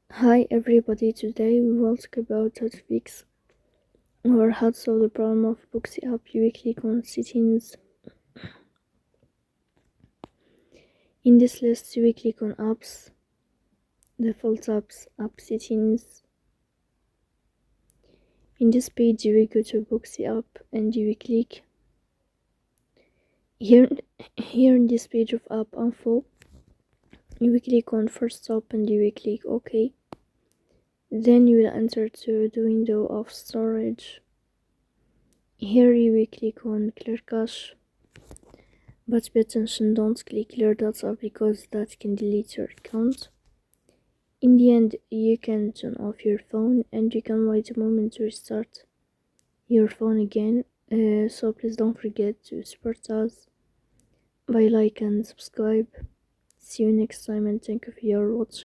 Hi everybody, today we will talk about how to fix or how to solve the problem of Booksy app. You click on settings. In this list you click on apps, default apps, app settings. In this page you will go to Booksy app and you will click here in this page of app info. You will click on first stop and you will click OK. Then you will enter to the window of storage. Here you will click on clear cache, but pay attention, don't click clear data because that can delete your account. In the end, you can turn off your phone and you can wait a moment to restart your phone again. So please don't forget to support us by like and subscribe. See you next time and thank you for your watching.